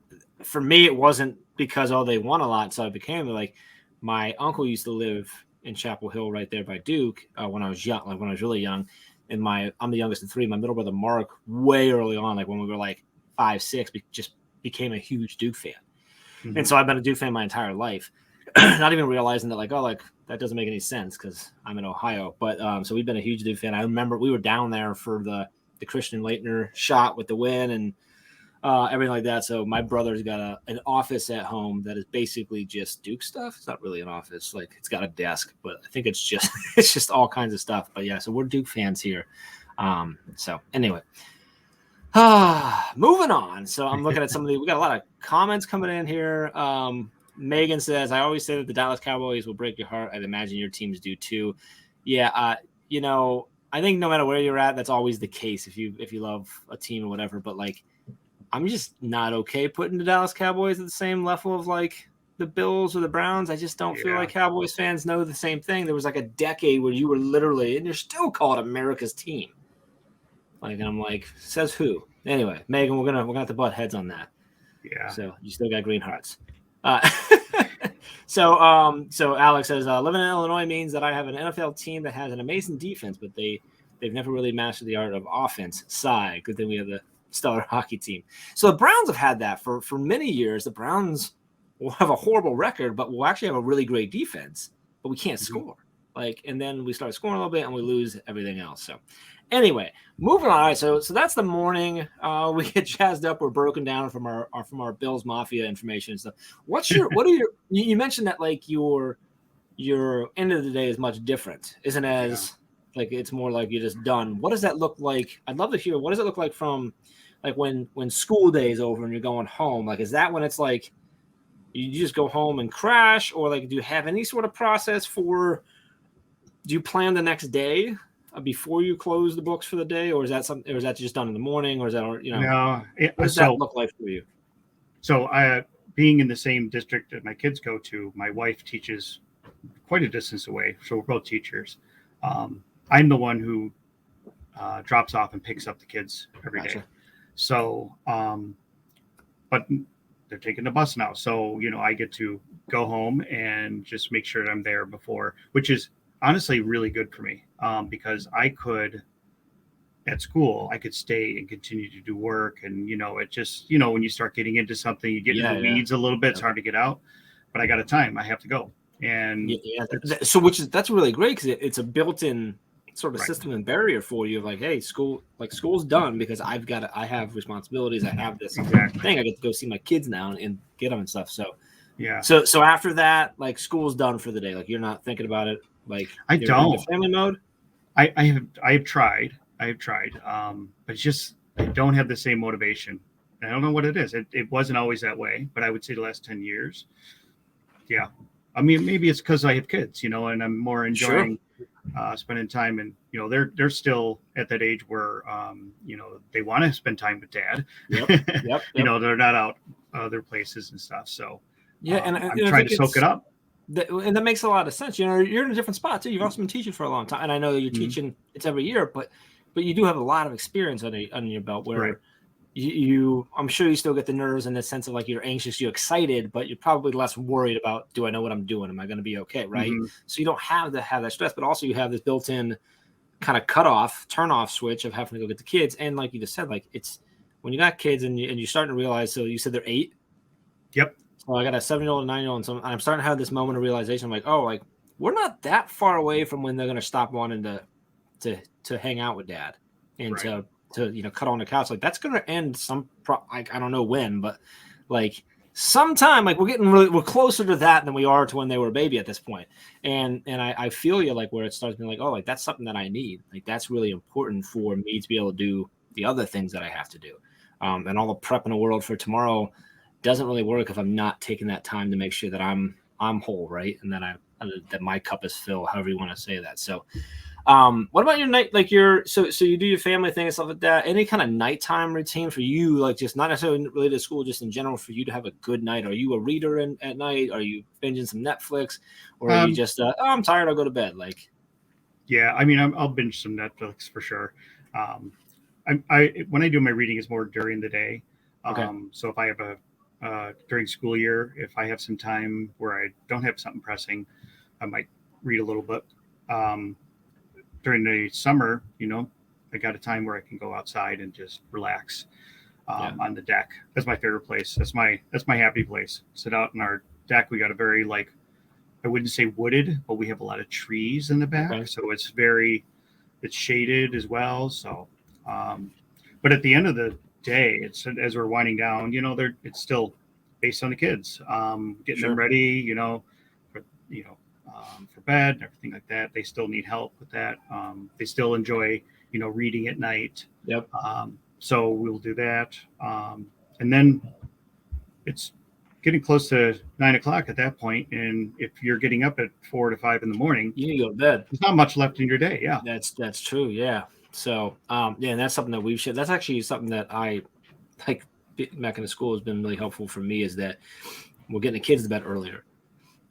for me, it wasn't because they won a lot, so I became like my uncle used to live in Chapel Hill, right there by Duke, when I was young, like when I was really young. And I'm the youngest of three. My middle brother Mark, way early on, like when we were like 5, 6, just became a huge Duke fan. And so I've been a Duke fan my entire life, not even realizing that that doesn't make any sense because I'm in Ohio. But so we've been a huge Duke fan. I remember we were down there for the Christian Laettner shot with the win and everything like that. So my brother's got an office at home that is basically just Duke stuff. It's not really an office. Like it's got a desk, but I think it's just all kinds of stuff. But yeah, so we're Duke fans here. So anyway. Moving on. So I'm looking at we got a lot of comments coming in here. Megan says, I always say that the Dallas Cowboys will break your heart. I'd imagine your teams do too. Yeah. I think no matter where you're at, that's always the case if you love a team or whatever. But like, I'm just not okay putting the Dallas Cowboys at the same level of like the Bills or the Browns. I just don't feel like Cowboys fans know the same thing. There was like a decade where you were literally, and you're still called America's team. Like, and I'm like, says who? Anyway, Megan, we're gonna have to butt heads on that. Yeah. So you still got green hearts. So Alex says, living in Illinois means that I have an NFL team that has an amazing defense, but they've never really mastered the art of offense. Sigh. Good thing we have the stellar hockey team. So the Browns have had that for many years. The Browns will have a horrible record, but we'll actually have a really great defense, but we can't score. And then we start scoring a little bit and we lose everything else. So anyway, moving on. All right, so that's the morning. We get jazzed up. We're broken down from our Bills Mafia information and stuff. You mentioned that like your end of the day is much different, isn't as like it's more like you're just done. What does that look like? I'd love to hear. What does it look like from like when school day is over and you're going home? Like, is that when it's like you just go home and crash, or like do you have any sort of process for? Do you plan the next day before you close the books for the day, or is that something, or is that just done in the morning, or is that what does that look like for you? So being in the same district that my kids go to, my wife teaches quite a distance away. So we're both teachers. I'm the one who drops off and picks up the kids every day. So, but they're taking the bus now. So, I get to go home and just make sure that I'm there before, which is honestly really good for me, because I could at school, I could stay and continue to do work. And, it just, when you start getting into something, you get in the weeds a little bit. It's hard to get out, but I got a time. I have to go. And so that's really great because it's a built-in sort of system and barrier for you of like, hey, school's done because I have responsibilities. I have this thing. I get to go see my kids now and get them and stuff. So, yeah. So after that, like school's done for the day. Like you're not thinking about it. Like I don't. In family mode. I have tried. But it's just I don't have the same motivation. I don't know what it is. It wasn't always that way, but I would say the last 10 years. Yeah. I mean, maybe it's because I have kids, and I'm more enjoying spending time. And they're still at that age where they want to spend time with dad. Yep. They're not out other places and stuff. So and I'm trying to soak it up. And that makes a lot of sense. You're in a different spot too. You've also been teaching for a long time, and I know that you're teaching. It's every year, but you do have a lot of experience on your belt. Where I'm sure you still get the nerves in the sense of like you're anxious, you're excited, but you're probably less worried about, do I know what I'm doing? Am I going to be okay? Right. Mm-hmm. So you don't have that stress, but also you have this built-in kind of turn off switch of having to go get the kids. And like you just said, like it's when you got kids and you're starting to realize, so you said they're 8. Yep. So I got a 7-year-old and 9-year-old, and so I'm starting to have this moment of realization. I'm like, oh, like we're not that far away from when they're going to stop wanting to hang out with dad and Right. to cut on the couch. Like that's going to end like I don't know when, but like sometime. Like we're closer to that than we are to when they were a baby at this point. And I feel you like where it starts being like, oh, like that's something that I need. Like that's really important for me to be able to do the other things that I have to do. And all the prep in the world for tomorrow doesn't really work if I'm not taking that time to make sure that I'm whole, right? And that my cup is filled, however you want to say that. So, what about your night? Like so you do your family thing and stuff like that. Any kind of nighttime routine for you, like just not necessarily related to school, just in general for you to have a good night? Are you a reader at night? Are you binging some Netflix, or are you just oh, I'm tired, I'll go to bed? Like, yeah, I mean, I'll binge some Netflix for sure. I when I do my reading is more during the day. okay, So if I have during school year, if I have some time where I don't have something pressing, I might read a little bit. Um, During the summer, I got a time where I can go outside and just relax yeah, on the deck. That's my favorite place. That's my happy place. Sit out in our deck. We got a very I wouldn't say wooded, but we have a lot of trees in the back, okay, so it's shaded as well. So, um, but at the end of the day, it's as we're winding down, it's still based on the kids, getting them sure, ready, for for bed and everything like that. They still need help with that. They still enjoy, reading at night. yep. So we'll do that, and then it's getting close to 9 o'clock at that point, and if you're getting up at 4 to 5 in the morning, You need to go to bed. there's not much left in your day. Yeah. That's true. Yeah. So, yeah, and that's something that we've shared. That's actually something that I like back in the school has been really helpful for me is that we're getting the kids to bed earlier.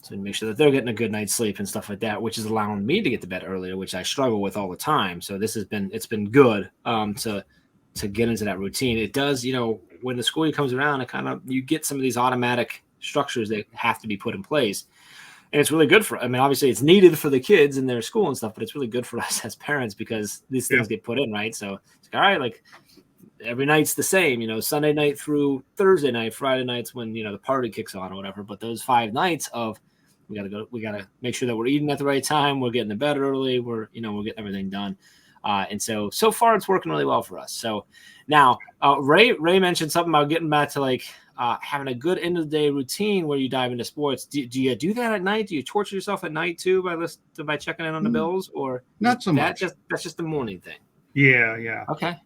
So make sure that they're getting a good night's sleep and stuff like that, which is allowing me to get to bed earlier, which I struggle with all the time. So it's been good to get into that routine. It does, when the school year comes around, you get some of these automatic structures that have to be put in place. And it's really good obviously it's needed for the kids in their school and stuff, but it's really good for us as parents because these things get put in, right? So it's like, all right, like every night's the same, Sunday night through Thursday night, Friday nights when, the party kicks on or whatever. But those 5 nights of we gotta make sure that we're eating at the right time. We're getting to bed early. We're getting everything done. And so far it's working really well for us. So now Ray mentioned something about getting back to like having a good end of the day routine where you dive into sports. Do you do that at night? Do you torture yourself at night too by checking in on the Bills, or Not so much. That's just the morning thing? Yeah. Okay,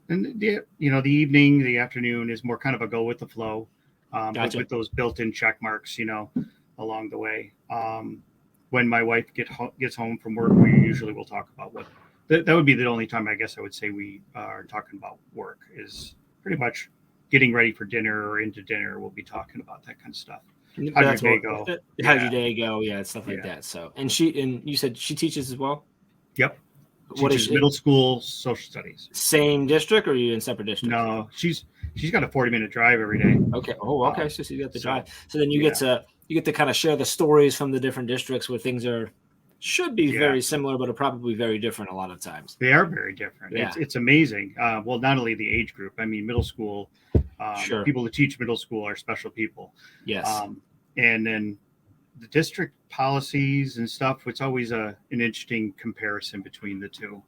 And the evening, the afternoon is more kind of a go with the flow, gotcha. with those built-in check marks, along the way. When my wife gets home from work, we usually will talk about what that would be the only time I guess I would say we are talking about work is pretty much getting ready for dinner or into dinner. We'll be talking about that kind of stuff. How did your day go? How did your day go? Yeah, stuff like that. So, and you said she teaches as well. Yep. What is Teaches she? middle school social studies. Same district, or are you in separate districts? No, she's got a 40-minute drive every day. Okay. Oh, okay. So you got the drive. So then you get to kind of share the stories from the different districts where things should be very similar, but are probably very different a lot of times. They are very different. Yeah. It's amazing. Well, not only the age group. I mean, middle school. Sure. People that teach middle school are special people. Yes. And then the district policies and stuff. It's always an interesting comparison between the two.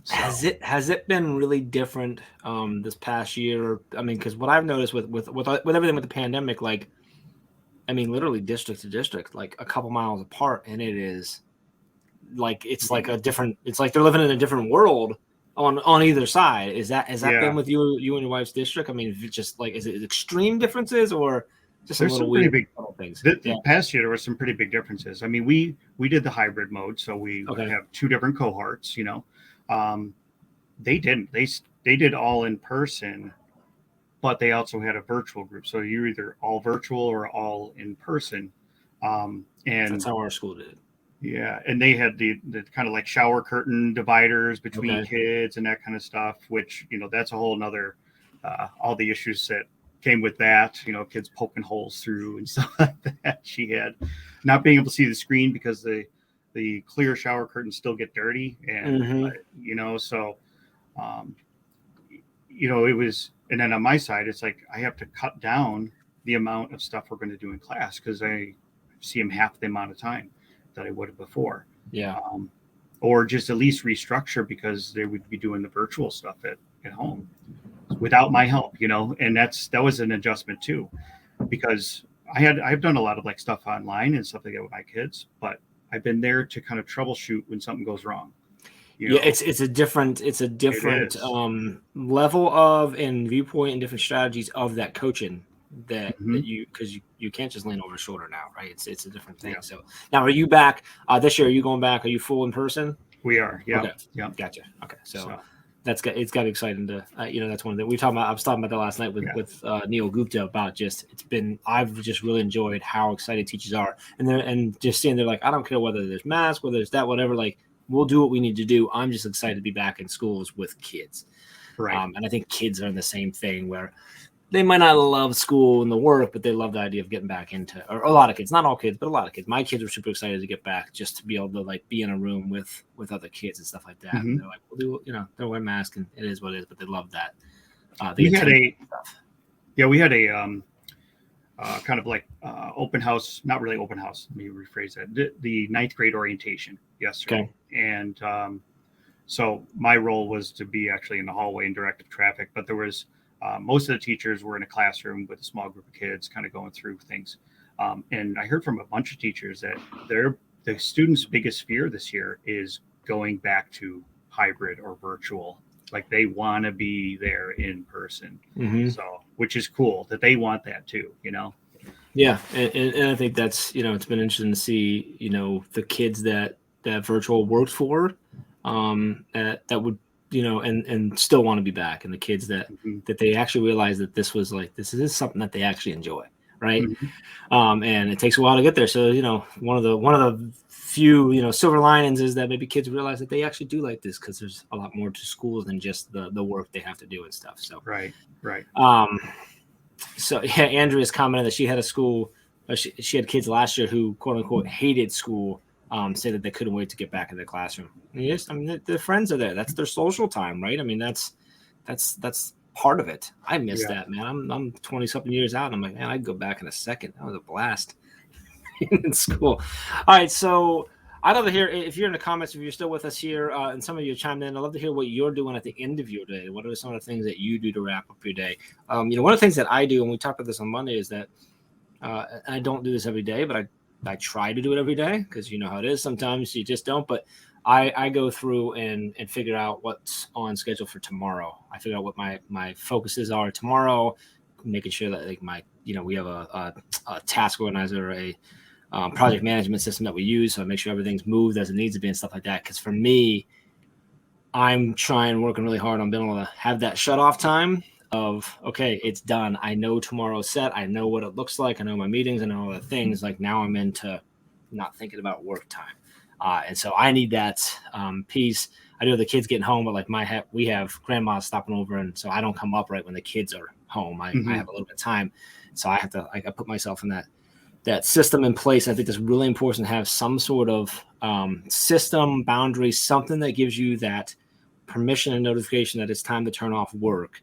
So. Has it been really different this past year? I mean, because what I've noticed with everything with the pandemic, like, I mean, literally district to district, like a couple miles apart, and it is like it's like it's like they're living in a different world on either side. Has that been with you and your wife's district? I mean, just like is it extreme differences or just there's some pretty big things? The past year there were some pretty big differences. I mean, we did the hybrid mode, so we have 2 different cohorts. They didn't. They did all in person, but they also had a virtual group. So you're either all virtual or all in person. And that's how our school did it. Yeah, and they had the kind of like shower curtain dividers between kids and that kind of stuff, which that's a whole nother all the issues that came with that. Kids poking holes through and stuff like that. She had not being able to see the screen because the clear shower curtains still get dirty, and so it was. And then on my side, it's like I have to cut down the amount of stuff we're going to do in class because I see them half the amount of time that I would have before. Yeah. Or just at least restructure because they would be doing the virtual stuff at home without my help, and that was an adjustment too, because I've done a lot of like stuff online and stuff like that with my kids, but I've been there to kind of troubleshoot when something goes wrong. Yeah, it's a different level of and viewpoint and different strategies of that coaching that you, because you can't just lean over his shoulder now, right? It's a different thing. Yeah. So now, are you back this year? Are you going back? Are you full in person? We are. Yeah. Okay. Yeah. Gotcha. Okay. So it's got to be exciting to that's one that we talked about. I was talking about that last night with Neil Gupta about I've just really enjoyed how excited teachers are, and just seeing they're like, I don't care whether there's masks, whether there's that, whatever, like we'll do what we need to do. I'm just excited to be back in schools with kids. Right. And I think kids are in the same thing where they might not love school and the work, but they love the idea of getting back into, or a lot of kids, not all kids, but a lot of kids. My kids were super excited to get back just to be able to like be in a room with other kids and stuff like that. And they're like, we'll do, they'll wear masks and it is what it is, but they love that. We had a kind of like open house, not really open house. Let me rephrase that. The ninth grade orientation yesterday. Okay. And so my role was to be actually in the hallway and directive traffic, but there was, most of the teachers were in a classroom with a small group of kids kind of going through things. And I heard from a bunch of teachers that the students' biggest fear this year is going back to hybrid or virtual. Like they want to be there in person. So, which is cool that they want that too, Yeah. And I think that's, it's been interesting to see, the kids that virtual worked for, that would, and still want to be back, and the kids that they actually realize that this is something that they actually enjoy, right? And it takes a while to get there. So one of the few silver linings is that maybe kids realize that they actually do like this because there's a lot more to schools than just the work they have to do and stuff. So right. So yeah, Andrea's commented that she had a school, she had kids last year who quote unquote hated school. Say that they couldn't wait to get back in the classroom. Yes, I mean their friends are there. That's their social time, right? I mean that's part of it. I miss that, man. I'm 20 something years out, and I'm like, man, I'd go back in a second. That was a blast in school. All right, so I'd love to hear if you're in the comments, if you're still with us here, and some of you chimed in. I'd love to hear what you're doing at the end of your day. What are some of the things that you do to wrap up your day? One of the things that I do, and we talked about this on Monday, is that I don't do this every day, but I try to do it every day because you know how it is. Sometimes you just don't, but I go through and figure out what's on schedule for tomorrow. I figure out what my focuses are tomorrow, making sure that like we have a task organizer, a project management system that we use. So I make sure everything's moved as it needs to be and stuff like that. Because for me, I'm working really hard on being able to have that shut off time of, okay, it's done. I know tomorrow's set. I know what it looks like. I know my meetings. I know all the things. Like now I'm into not thinking about work time. And so I need that piece. I do have the kids getting home, but like we have grandmas stopping over. And so I don't come up right when the kids are home. I have a little bit of time. So I have to, I put myself in that system in place. I think it's really important to have some sort of system boundary, something that gives you that permission and notification that it's time to turn off work.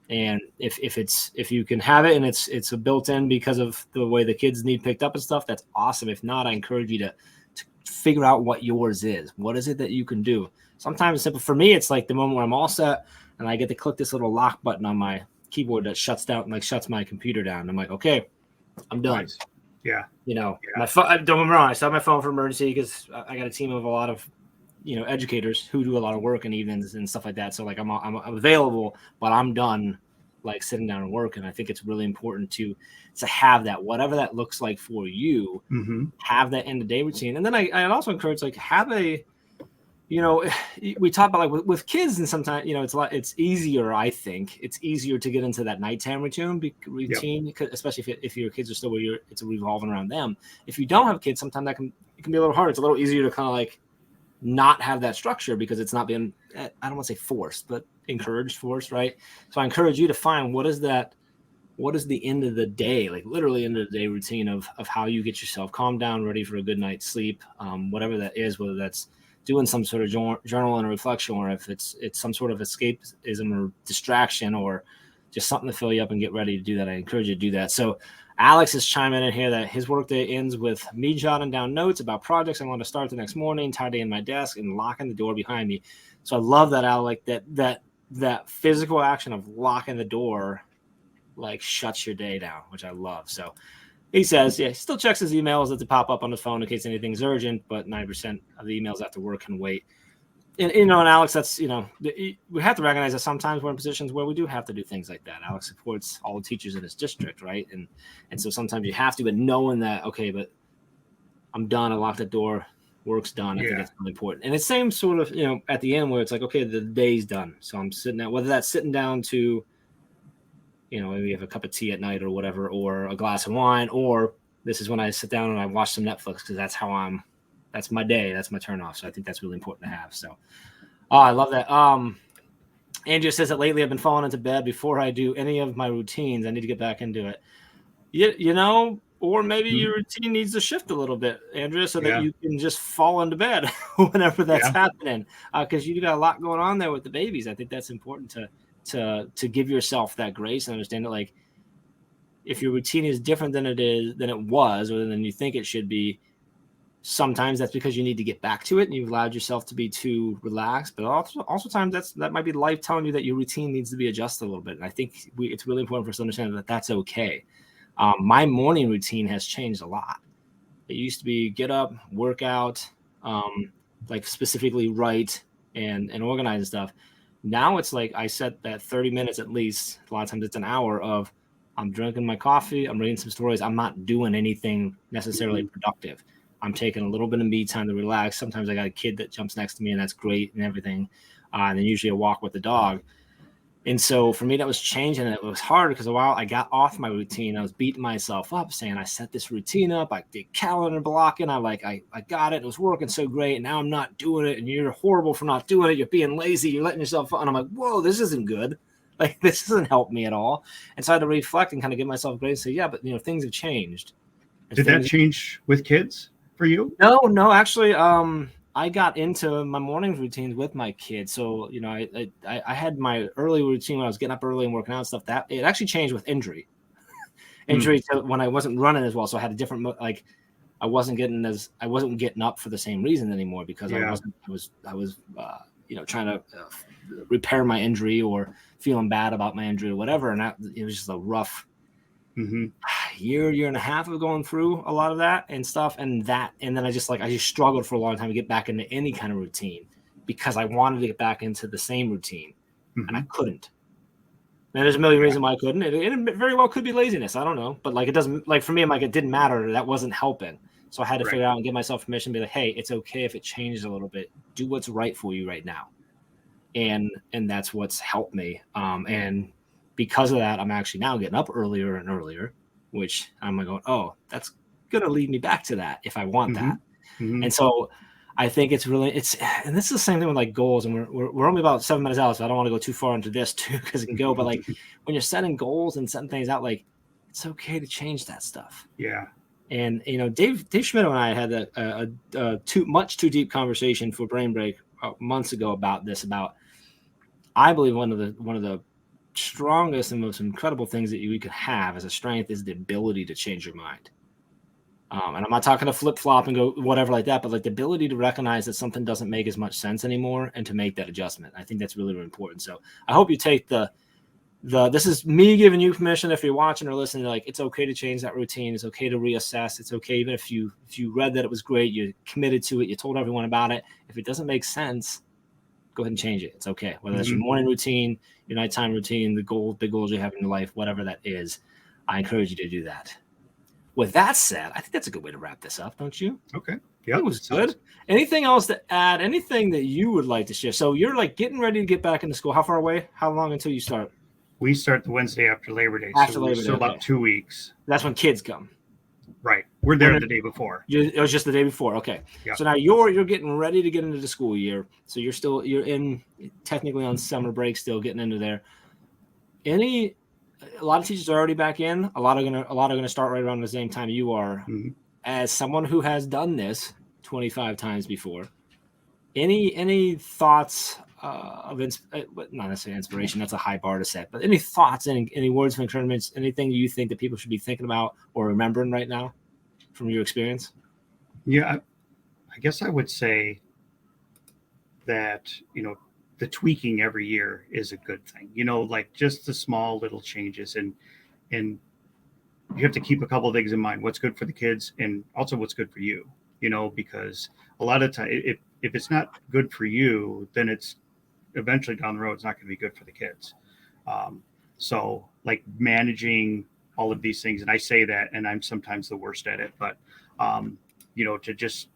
And if you can have it and it's a built-in because of the way the kids need picked up and stuff, that's awesome. If not, I encourage you to figure out what yours is. What is it that you can do? Sometimes it's simple. For me, it's like the moment where I'm all set and I get to click this little lock button on my keyboard that shuts my computer down. I'm like, okay, I'm done. Nice. Yeah. My phone, don't get me wrong, I still have my phone for emergency because I got a team of a lot of educators who do a lot of work in evenings and stuff like that. So like I'm available, but I'm done like sitting down and working. I think it's really important to have that, whatever that looks like for you, have that end of day routine. And then I also encourage like have a, we talk about like with kids and sometimes, it's easier. I think it's easier to get into that nighttime routine, especially if your kids are still where it's revolving around them. If you don't have kids, sometimes it can be a little harder. It's a little easier to kind of like not have that structure because it's not being, I don't want to say forced, but encouraged, forced, right? So I encourage you to find what is the end of the day, like literally end of the day routine of how you get yourself calmed down, ready for a good night's sleep, whatever that is, whether that's doing some sort of journal and reflection, or if it's some sort of escapism or distraction or just something to fill you up and get ready to do that. I encourage you to do that. So Alex is chiming in here that his workday ends with me jotting down notes about projects I want to start the next morning, tidying my desk, and locking the door behind me. So I love that, Alex. That physical action of locking the door, like, shuts your day down, which I love. So he says, yeah, he still checks his emails that pop up on his phone in case anything's urgent, but 90% of the emails after work can wait. And Alex, that's, we have to recognize that sometimes we're in positions where we do have to do things like that. Alex supports all the teachers in his district, right? And so sometimes you have to, but knowing that, okay, but I'm done, I locked the door, work's done. I think that's really important. And it's same sort of, at the end where it's like, okay, the day's done. So I'm sitting down, whether that's sitting down to, maybe have a cup of tea at night or whatever, or a glass of wine, or this is when I sit down and I watch some Netflix because that's my day. That's my turn off. So I think that's really important to have. So I love that. Andrea says that lately I've been falling into bed before I do any of my routines. I need to get back into it. Or maybe your routine needs to shift a little bit, Andrea, so that you can just fall into bed whenever that's happening. Because you got a lot going on there with the babies. I think that's important to give yourself that grace and understand that, like, if your routine is different than it was, or than you think it should be, sometimes that's because you need to get back to it and you've allowed yourself to be too relaxed. But also times that might be life telling you that your routine needs to be adjusted a little bit. And I think it's really important for us to understand that that's okay. My morning routine has changed a lot. It used to be get up, work out, like specifically write and organize and stuff. Now it's like I set that 30 minutes at least. A lot of times it's an hour of I'm drinking my coffee, I'm reading some stories. I'm not doing anything necessarily productive. I'm taking a little bit of me time to relax. Sometimes I got a kid that jumps next to me and that's great and everything. And then usually a walk with the dog. And so for me, that was changing. And it was hard because a while I got off my routine. I was beating myself up saying I set this routine up. I did calendar blocking. I got it. It was working so great. And now I'm not doing it. And you're horrible for not doing it. You're being lazy. You're letting yourself. And I'm like, whoa, this isn't good. Like, this doesn't help me at all. And so I had to reflect and kind of give myself grace and say, yeah, but things have changed. Did that change with kids for you? No, actually, I got into my morning routines with my kids. So, I had my early routine when I was getting up early and working out and stuff. That it actually changed with injury to when I wasn't running as well. So I had a different, like, I wasn't getting up for the same reason anymore because I was trying to repair my injury or feeling bad about my injury or whatever. And it was just a rough year and a half of going through a lot of that and stuff. And then I just struggled for a long time to get back into any kind of routine because I wanted to get back into the same routine and I couldn't. Now, there's a million reasons why I couldn't. It very well could be laziness. I don't know. But it doesn't, for me, it didn't matter. That wasn't helping. So I had to figure out and give myself permission to be like, hey, it's okay if it changes a little bit. Do what's right for you right now. And that's what's helped me. And because of that, I'm actually now getting up earlier and earlier, which I'm going, oh, that's going to lead me back to that if I want that. And so I think it's and this is the same thing with goals. And we're only about 7 minutes out, so I don't want to go too far into this too, because it can go. But when you're setting goals and setting things out, it's okay to change that stuff. Yeah. And Dave Schmidt and I had a much too deep conversation for Brain Break months ago about this. About I believe one of the strongest and most incredible things that you could have as a strength is the ability to change your mind. And I'm not talking to flip flop and go whatever like that, but the ability to recognize that something doesn't make as much sense anymore and to make that adjustment. I think that's really, really important. So I hope you take this is me giving you permission. If you're watching or listening, it's okay to change that routine. It's okay to reassess. It's okay. Even if you read that it was great, you committed to it, you told everyone about it. If it doesn't make sense, go ahead and change it. It's okay. Whether that's your morning routine, your nighttime routine, big goals you have in your life, whatever that is, I encourage you to do that. With that said, I think that's a good way to wrap this up, don't you? Okay. Yeah. It was good. Anything else to add? Anything that you would like to share? So you're getting ready to get back into school. How far away? How long until you start? We start the Wednesday after Labor Day. So about 2 weeks. That's when kids come. Right. We're there the day before. It was just the day before. Okay. Yep. So now you're getting ready to get into the school year. So you're in technically on summer break, still getting into there. A lot of teachers are already back in. A lot are gonna start right around the same time you are. As someone who has done this 25 times before, any thoughts not necessarily inspiration, that's a high bar to set, but any thoughts, any words of encouragement, anything you think that people should be thinking about or remembering right now from your experience? Yeah, I guess I would say that, the tweaking every year is a good thing, like just the small little changes, and you have to keep a couple of things in mind: what's good for the kids and also what's good for you, because a lot of time, if it's not good for you, then it's eventually down the road, it's not going to be good for the kids. So like managing all of these things, and I say that, and I'm sometimes the worst at it, but to just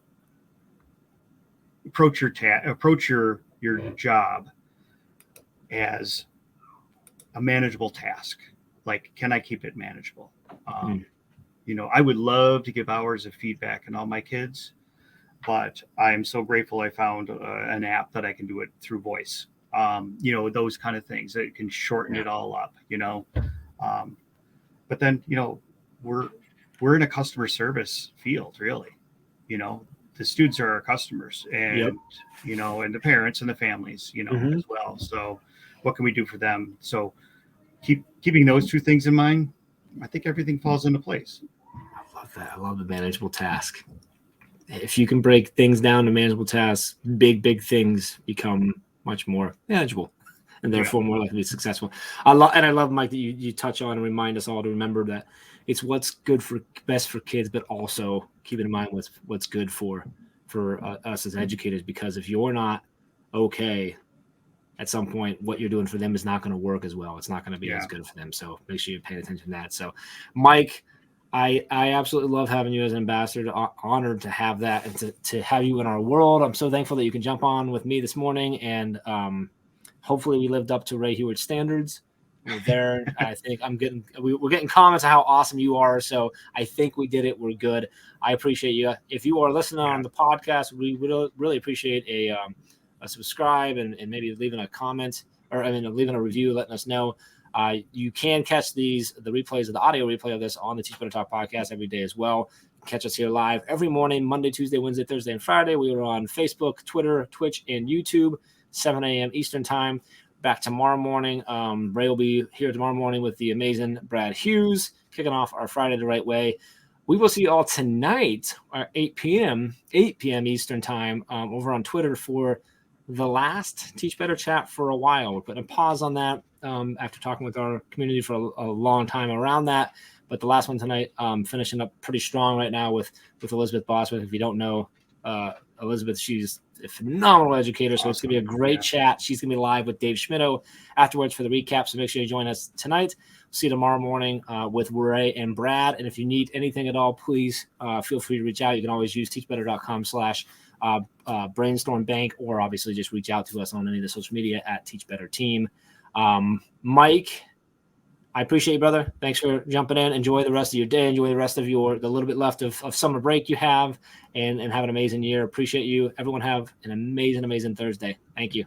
approach your job as a manageable task. Like, can I keep it manageable? I would love to give hours of feedback on all my kids, but I'm so grateful I found an app that I can do it through voice. Those kind of things that can shorten it all up, but then, we're in a customer service field, really. The students are our customers, and, Yep. And the parents and the families, as well. So what can we do for them? So keeping those two things in mind, I think everything falls into place. I love that. I love the manageable task. If you can break things down to manageable tasks, big things become much more manageable and therefore more likely to be successful. I love, Mike, that you touch on and remind us all to remember that it's what's best for kids, but also keep in mind what's good for us as educators, because if you're not okay, at some point, what you're doing for them is not going to work as well. It's not going to be as good for them. So make sure you pay attention to that. So, Mike, I absolutely love having you as an ambassador. Honored to have that and to have you in our world. I'm so thankful that you can jump on with me this morning, and hopefully we lived up to Ray Hewitt's standards. We're there. I think we're getting comments on how awesome you are. So I think we did it. We're good. I appreciate you. If you are listening on the podcast, we would really appreciate a subscribe and maybe leaving a comment, or leaving a review, letting us know. You can catch the replays of the audio replay of this on the Teach Better Talk podcast every day as well. Catch us here live every morning, Monday, Tuesday, Wednesday, Thursday, and Friday. We are on Facebook, Twitter, Twitch, and YouTube, 7 a.m. Eastern time. Back tomorrow morning. Ray will be here tomorrow morning with the amazing Brad Hughes, kicking off our Friday the right way. We will see you all tonight at 8 p.m. Eastern time over on Twitter for the last Teach Better chat for a while. We're putting a pause on that after talking with our community for a long time around that. But the last one tonight, finishing up pretty strong right now with Elizabeth Bosworth. If you don't know Elizabeth, she's a phenomenal educator. So It's going to be a great chat. She's going to be live with Dave Schmittou afterwards for the recap. So make sure you join us tonight. See you tomorrow morning with Ray and Brad. And if you need anything at all, please feel free to reach out. You can always use teachbetter.com/brainstorm bank, or obviously just reach out to us on any of the social media at Teach Better Team. Mike, I appreciate you, brother. Thanks for jumping in. Enjoy the rest of your day. Enjoy the rest of the little bit left of summer break you have, and have an amazing year. Appreciate you. Everyone have an amazing Thursday. Thank you.